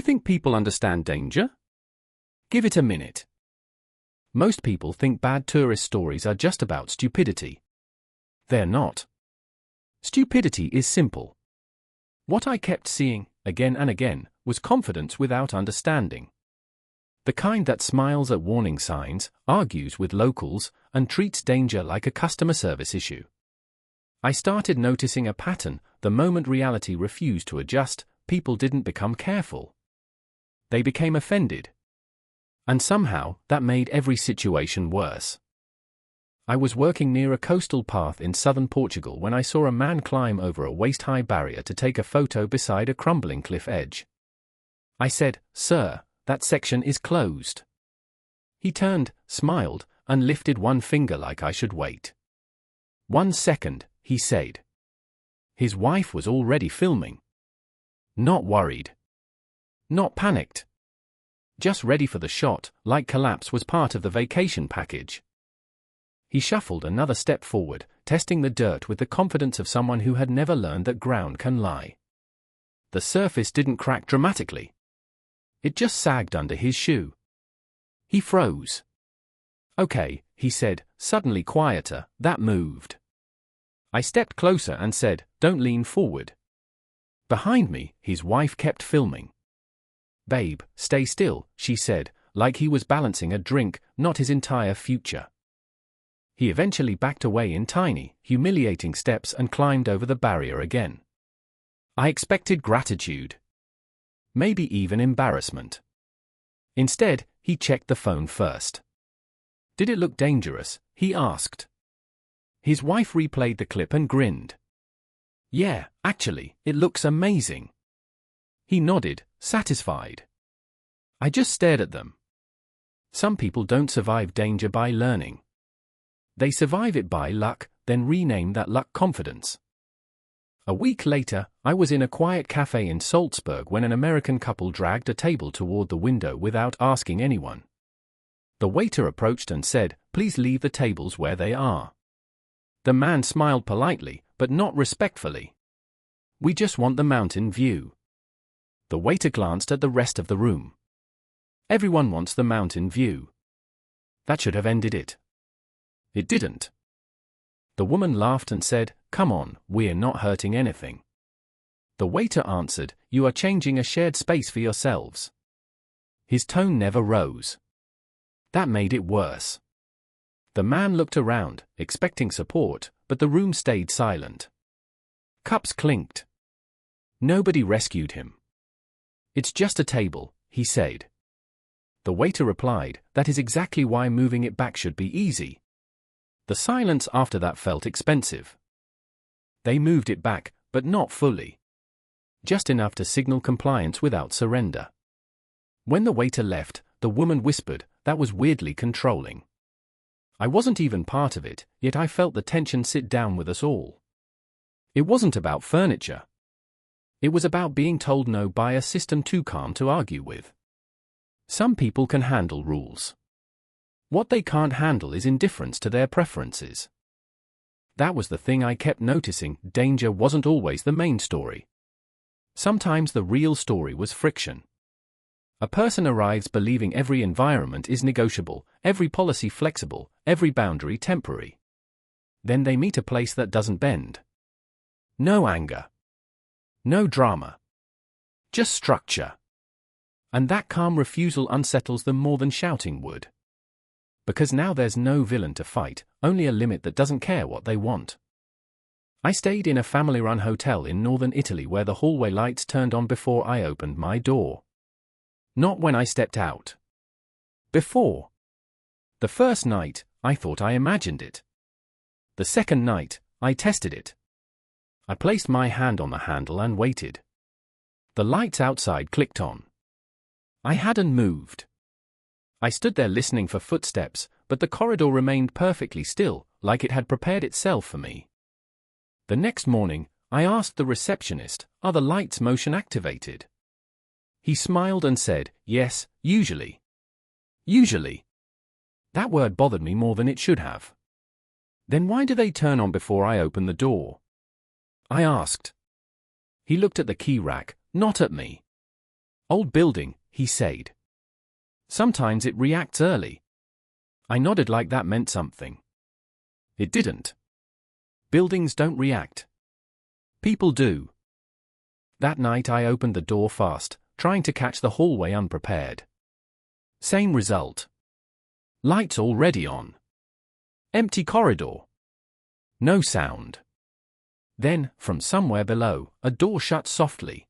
think people understand danger? Give it a minute. Most people think bad tourist stories are just about stupidity. They're not. Stupidity is simple. What I kept seeing, again and again, was confidence without understanding. The kind that smiles at warning signs, argues with locals, and treats danger like a customer service issue. I started noticing a pattern. The moment reality refused to adjust, people didn't become careful. They became offended. And somehow, that made every situation worse. I was working near a coastal path in southern Portugal when I saw a man climb over a waist-high barrier to take a photo beside a crumbling cliff edge. I said, "Sir, that section is closed." He turned, smiled, and lifted one finger like I should wait. "1 second," he said. His wife was already filming. Not worried. Not panicked. Just ready for the shot, like collapse was part of the vacation package. He shuffled another step forward, testing the dirt with the confidence of someone who had never learned that ground can lie. The surface didn't crack dramatically. It just sagged under his shoe. He froze. "Okay," he said, suddenly quieter, "that moved." I stepped closer and said, "Don't lean forward." Behind me, his wife kept filming. "Babe, stay still," she said, like he was balancing a drink, not his entire future. He eventually backed away in tiny, humiliating steps and climbed over the barrier again. I expected gratitude. Maybe even embarrassment. Instead, he checked the phone first. "Did it look dangerous?" he asked. His wife replayed the clip and grinned. "Yeah, actually, it looks amazing." He nodded, satisfied. I just stared at them. Some people don't survive danger by learning. They survive it by luck, then rename that luck confidence. A week later, I was in a quiet cafe in Salzburg when an American couple dragged a table toward the window without asking anyone. The waiter approached and said, "Please leave the tables where they are." The man smiled politely, but not respectfully. "We just want the mountain view." The waiter glanced at the rest of the room. Everyone wants the mountain view. That should have ended it. It didn't. The woman laughed and said, "Come on, we're not hurting anything." The waiter answered, "You are changing a shared space for yourselves." His tone never rose. That made it worse. The man looked around, expecting support, but the room stayed silent. Cups clinked. Nobody rescued him. "It's just a table," he said. The waiter replied, "That is exactly why moving it back should be easy." The silence after that felt expensive. They moved it back, but not fully. Just enough to signal compliance without surrender. When the waiter left, the woman whispered, "That was weirdly controlling." I wasn't even part of it, yet I felt the tension sit down with us all. It wasn't about furniture. It was about being told no by a system too calm to argue with. Some people can handle rules. What they can't handle is indifference to their preferences. That was the thing I kept noticing. Danger wasn't always the main story. Sometimes the real story was friction. A person arrives believing every environment is negotiable, every policy flexible, every boundary temporary. Then they meet a place that doesn't bend. No anger. No drama. Just structure. And that calm refusal unsettles them more than shouting would. Because now there's no villain to fight, only a limit that doesn't care what they want. I stayed in a family-run hotel in northern Italy where the hallway lights turned on before I opened my door. Not when I stepped out. Before. The first night, I thought I imagined it. The second night, I tested it. I placed my hand on the handle and waited. The lights outside clicked on. I hadn't moved. I stood there listening for footsteps, but the corridor remained perfectly still, like it had prepared itself for me. The next morning, I asked the receptionist, "Are the lights motion activated?" He smiled and said, "Yes, usually." Usually. That word bothered me more than it should have. Then why do they turn on before I open the door? I asked. He looked at the key rack, not at me. Old building, he said. Sometimes it reacts early. I nodded like that meant something. It didn't. Buildings don't react. People do. That night I opened the door fast, trying to catch the hallway unprepared. Same result. Lights already on. Empty corridor. No sound. Then, from somewhere below, a door shut softly.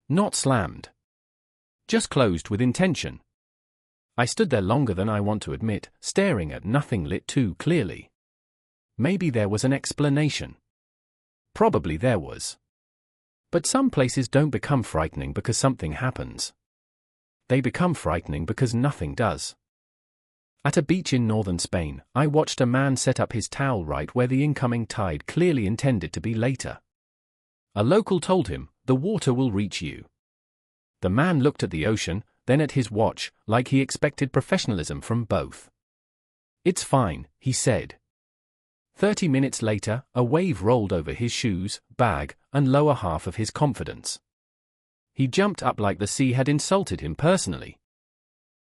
Not slammed. Just closed with intention. I stood there longer than I want to admit, staring at nothing lit too clearly. Maybe there was an explanation. Probably there was. But some places don't become frightening because something happens. They become frightening because nothing does. At a beach in northern Spain, I watched a man set up his towel right where the incoming tide clearly intended to be later. A local told him, "The water will reach you." The man looked at the ocean, then at his watch, like he expected professionalism from both. "It's fine," he said. 30 minutes later, a wave rolled over his shoes, bag, and lower half of his confidence. He jumped up like the sea had insulted him personally.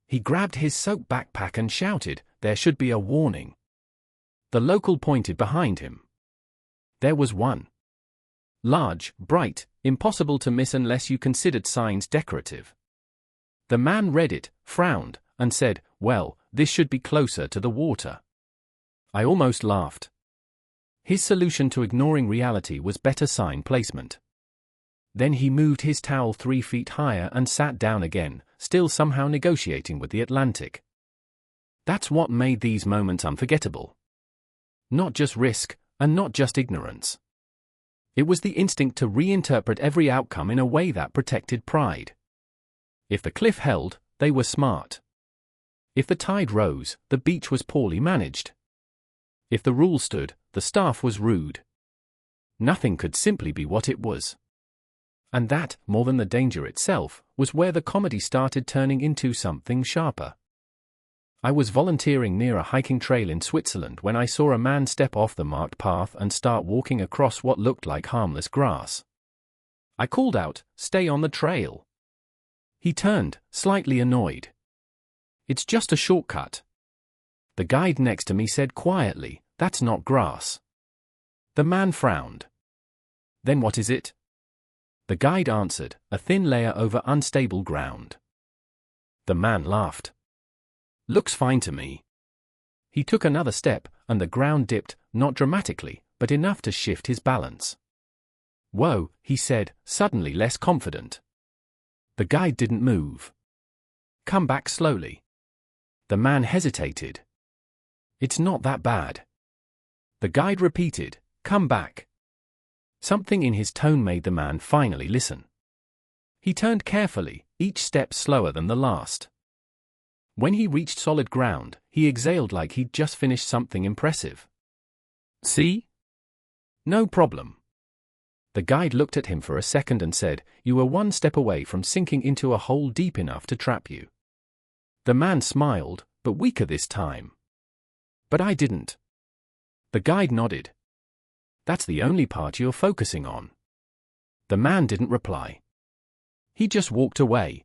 He grabbed his soaked backpack and shouted, "There should be a warning." The local pointed behind him. There was one. Large, bright, impossible to miss unless you considered signs decorative. The man read it, frowned, and said, "Well, this should be closer to the water." I almost laughed. His solution to ignoring reality was better sign placement. Then he moved his towel 3 feet higher and sat down again, still somehow negotiating with the Atlantic. That's what made these moments unforgettable. Not just risk, and not just ignorance. It was the instinct to reinterpret every outcome in a way that protected pride. If the cliff held, they were smart. If the tide rose, the beach was poorly managed. If the rule stood, the staff was rude. Nothing could simply be what it was. And that, more than the danger itself, was where the comedy started turning into something sharper. I was volunteering near a hiking trail in Switzerland when I saw a man step off the marked path and start walking across what looked like harmless grass. I called out, "Stay on the trail." He turned, slightly annoyed. "It's just a shortcut." The guide next to me said quietly, "That's not grass." The man frowned. "Then what is it?" The guide answered, "A thin layer over unstable ground." The man laughed. "Looks fine to me." He took another step, and the ground dipped, not dramatically, but enough to shift his balance. "Whoa," he said, suddenly less confident. The guide didn't move. "Come back slowly." The man hesitated. "It's not that bad." The guide repeated, "Come back." Something in his tone made the man finally listen. He turned carefully, each step slower than the last. When he reached solid ground, he exhaled like he'd just finished something impressive. "See? No problem." The guide looked at him for a second and said, "You were one step away from sinking into a hole deep enough to trap you." The man smiled, but weaker this time. "But I didn't." The guide nodded. "That's the only part you're focusing on." The man didn't reply. He just walked away.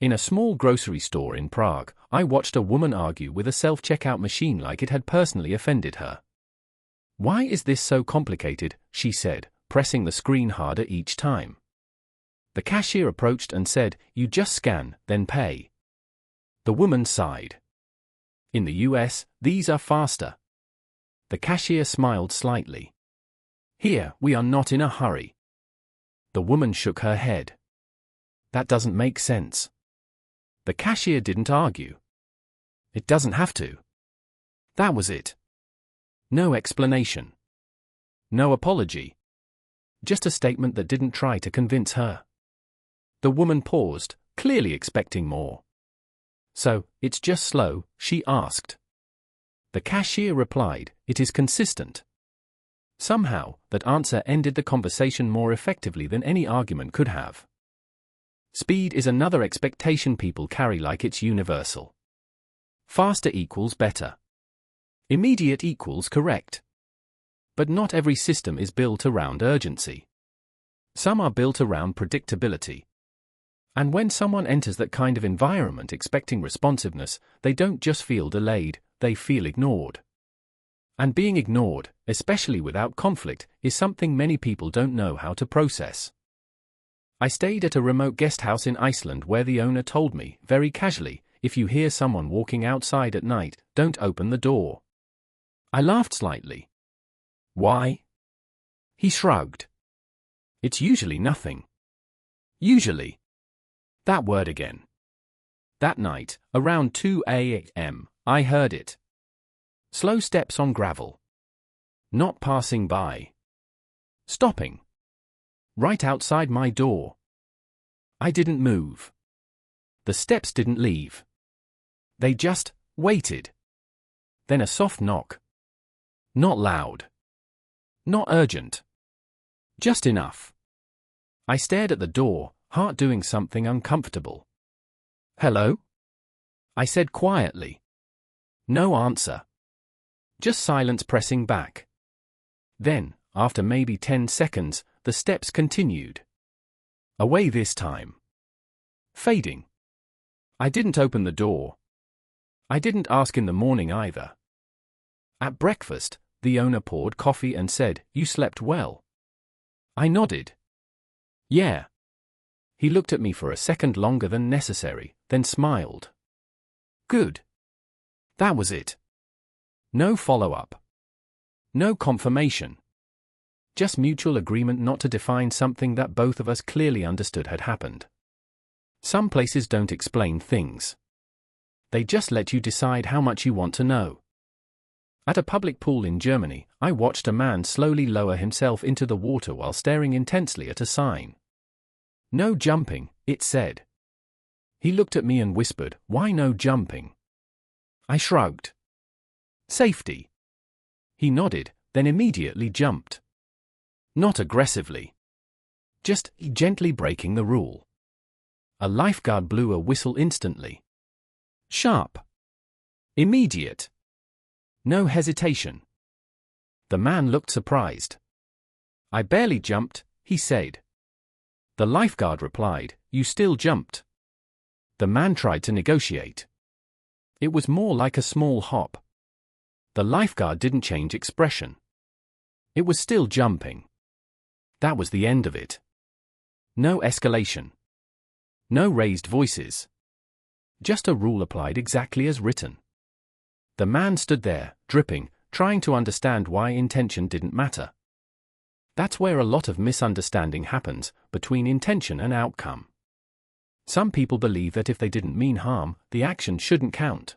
In a small grocery store in Prague, I watched a woman argue with a self-checkout machine like it had personally offended her. "Why is this so complicated?" she said, pressing the screen harder each time. The cashier approached and said, "You just scan, then pay." The woman sighed. "In the US, these are faster." The cashier smiled slightly. "Here, we are not in a hurry." The woman shook her head. "That doesn't make sense." The cashier didn't argue. "It doesn't have to." That was it. No explanation. No apology. Just a statement that didn't try to convince her. The woman paused, clearly expecting more. "So, it's just slow?" she asked. The cashier replied, "It is consistent." Somehow, that answer ended the conversation more effectively than any argument could have. Speed is another expectation people carry like it's universal. Faster equals better. Immediate equals correct. But not every system is built around urgency. Some are built around predictability. And when someone enters that kind of environment expecting responsiveness, they don't just feel delayed, they feel ignored. And being ignored, especially without conflict, is something many people don't know how to process. I stayed at a remote guest house in Iceland where the owner told me, very casually, if you hear someone walking outside at night, don't open the door. I laughed slightly. Why? He shrugged. It's usually nothing. Usually. That word again. That night, around 2 a.m., I heard it. Slow steps on gravel. Not passing by. Stopping. Right outside my door. I didn't move. The steps didn't leave. They just waited. Then a soft knock. Not loud. Not urgent. Just enough. I stared at the door, heart doing something uncomfortable. Hello? I said quietly. No answer. Just silence pressing back. Then, after maybe 10 seconds, the steps continued. Away this time. Fading. I didn't open the door. I didn't ask in the morning either. At breakfast, the owner poured coffee and said, "You slept well." I nodded. Yeah. He looked at me for a second longer than necessary, then smiled. Good. That was it. No follow-up. No confirmation. Just mutual agreement not to define something that both of us clearly understood had happened. Some places don't explain things. They just let you decide how much you want to know. At a public pool in Germany, I watched a man slowly lower himself into the water while staring intensely at a sign. No jumping, it said. He looked at me and whispered, "Why no jumping?" I shrugged. Safety. He nodded, then immediately jumped. Not aggressively. Just gently breaking the rule. A lifeguard blew a whistle instantly. Sharp. Immediate. No hesitation. The man looked surprised. I barely jumped, he said. The lifeguard replied, "You still jumped." The man tried to negotiate. It was more like a small hop. The lifeguard didn't change expression. It was still jumping. That was the end of it. No escalation. No raised voices. Just a rule applied exactly as written. The man stood there, dripping, trying to understand why intention didn't matter. That's where a lot of misunderstanding happens, between intention and outcome. Some people believe that if they didn't mean harm, the action shouldn't count.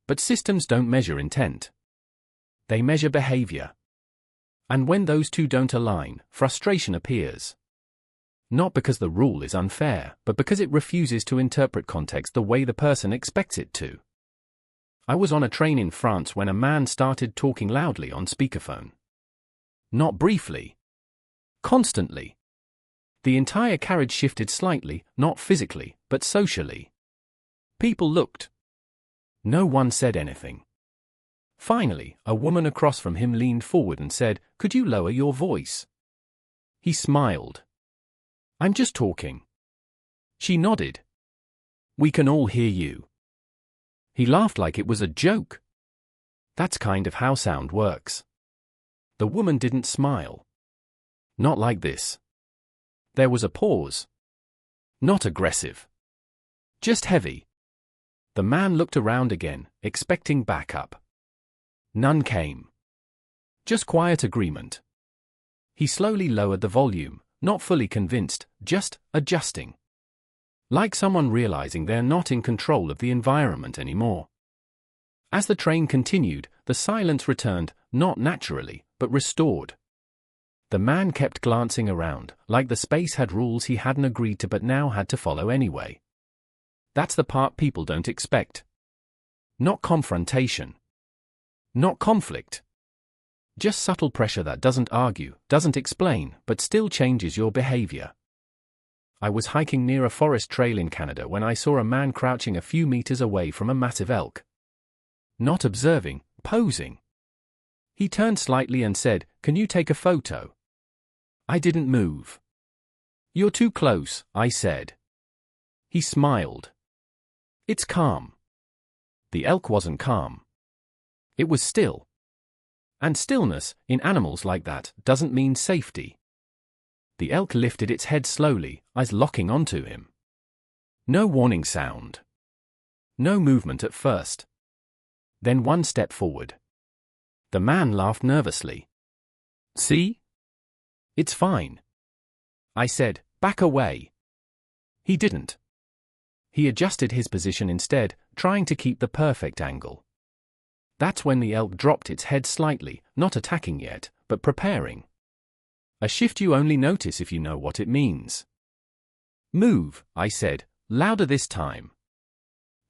But systems don't measure intent. They measure behavior. And when those two don't align, frustration appears. Not because the rule is unfair, but because it refuses to interpret context the way the person expects it to. I was on a train in France when a man started talking loudly on speakerphone. Not briefly. Constantly. The entire carriage shifted slightly, not physically, but socially. People looked. No one said anything. Finally, a woman across from him leaned forward and said, "Could you lower your voice?" He smiled. "I'm just talking." She nodded. "We can all hear you." He laughed like it was a joke. That's kind of how sound works. The woman didn't smile. Not like this. There was a pause. Not aggressive. Just heavy. The man looked around again, expecting backup. None came. Just quiet agreement. He slowly lowered the volume, not fully convinced, just adjusting. Like someone realizing they're not in control of the environment anymore. As the train continued, the silence returned, not naturally, but restored. The man kept glancing around, like the space had rules he hadn't agreed to but now had to follow anyway. That's the part people don't expect. Not confrontation. Not conflict. Just subtle pressure that doesn't argue, doesn't explain, but still changes your behavior. I was hiking near a forest trail in Canada when I saw a man crouching a few meters away from a massive elk. Not observing, posing. He turned slightly and said, "Can you take a photo?" I didn't move. "You're too close," I said. He smiled. It's calm. The elk wasn't calm. It was still. And stillness, in animals like that, doesn't mean safety. The elk lifted its head slowly, eyes locking onto him. No warning sound. No movement at first. Then one step forward. The man laughed nervously. See? It's fine. I said, back away. He didn't. He adjusted his position instead, trying to keep the perfect angle. That's when the elk dropped its head slightly, not attacking yet, but preparing. A shift you only notice if you know what it means. Move, I said, louder this time.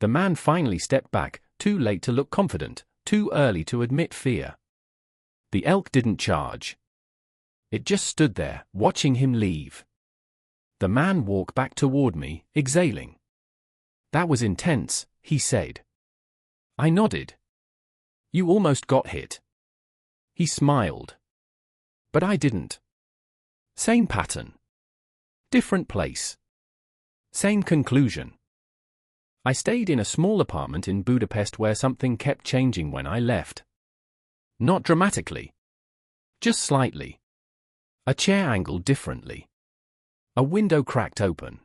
The man finally stepped back, too late to look confident, too early to admit fear. The elk didn't charge. It just stood there, watching him leave. The man walked back toward me, exhaling. That was intense, he said. I nodded. You almost got hit. He smiled. But I didn't. Same pattern. Different place. Same conclusion. I stayed in a small apartment in Budapest where something kept changing when I left. Not dramatically. Just slightly. A chair angled differently. A window cracked open.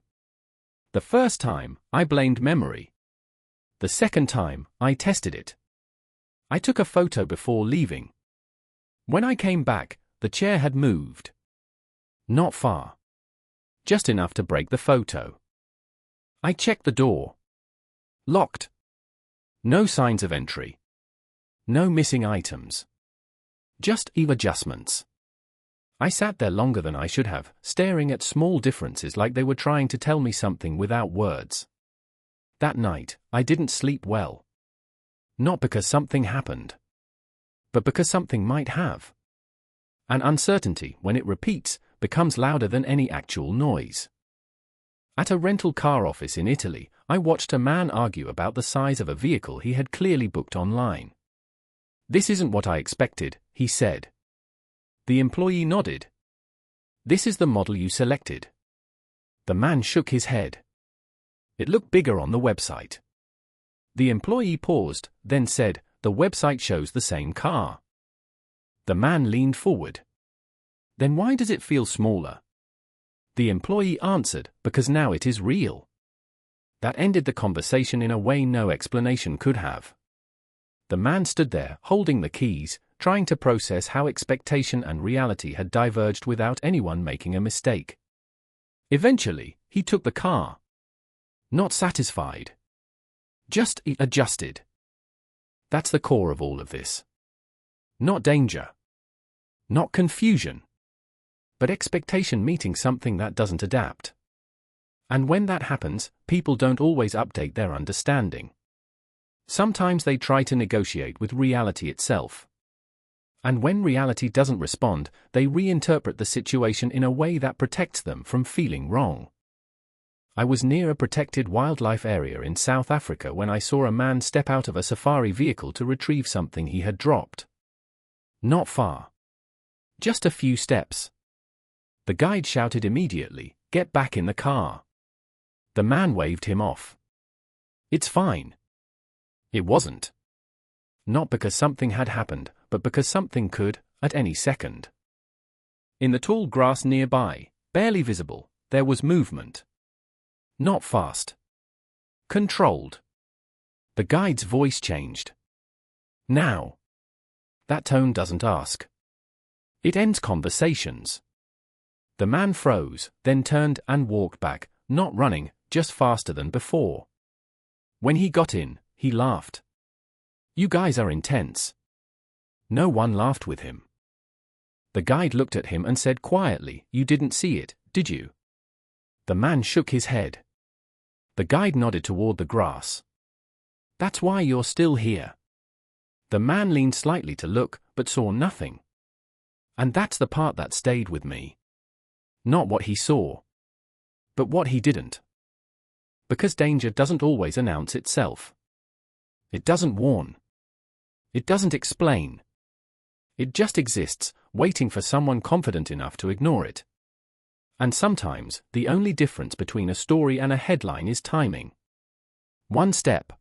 The first time, I blamed memory. The second time, I tested it. I took a photo before leaving. When I came back, the chair had moved. Not far. Just enough to break the photo. I checked the door. Locked. No signs of entry. No missing items. Just adjustments. I sat there longer than I should have, staring at small differences like they were trying to tell me something without words. That night, I didn't sleep well. Not because something happened, but because something might have. An uncertainty, when it repeats, becomes louder than any actual noise. At a rental car office in Italy, I watched a man argue about the size of a vehicle he had clearly booked online. This isn't what I expected, he said. The employee nodded. This is the model you selected. The man shook his head. It looked bigger on the website. The employee paused, then said, the website shows the same car. The man leaned forward. Then why does it feel smaller? The employee answered, because now it is real. That ended the conversation in a way no explanation could have. The man stood there, holding the keys, trying to process how expectation and reality had diverged without anyone making a mistake. Eventually, he took the car. Not satisfied. Just adjusted. That's the core of all of this. Not danger. Not confusion. But expectation meeting something that doesn't adapt. And when that happens, people don't always update their understanding. Sometimes they try to negotiate with reality itself. And when reality doesn't respond, they reinterpret the situation in a way that protects them from feeling wrong. I was near a protected wildlife area in South Africa when I saw a man step out of a safari vehicle to retrieve something he had dropped. Not far. Just a few steps. The guide shouted immediately, "Get back in the car." The man waved him off. It's fine. It wasn't. Not because something had happened, but because something could, at any second. In the tall grass nearby, barely visible, there was movement. Not fast. Controlled. The guide's voice changed. Now. That tone doesn't ask. It ends conversations. The man froze, then turned and walked back, not running, just faster than before. When he got in, he laughed. You guys are intense. No one laughed with him. The guide looked at him and said quietly, "You didn't see it, did you?" The man shook his head. The guide nodded toward the grass. That's why you're still here. The man leaned slightly to look, but saw nothing. And that's the part that stayed with me. Not what he saw, but what he didn't. Because danger doesn't always announce itself. It doesn't warn. It doesn't explain. It just exists, waiting for someone confident enough to ignore it. And sometimes, the only difference between a story and a headline is timing. 1 step.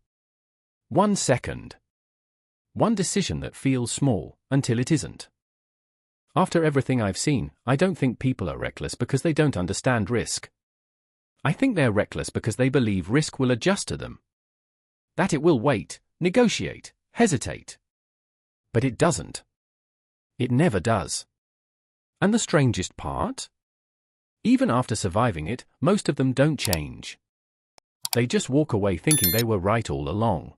1 second. One decision that feels small, until it isn't. After everything I've seen, I don't think people are reckless because they don't understand risk. I think they're reckless because they believe risk will adjust to them. That it will wait, negotiate, hesitate. But it doesn't. It never does. And the strangest part? Even after surviving it, most of them don't change. They just walk away thinking they were right all along.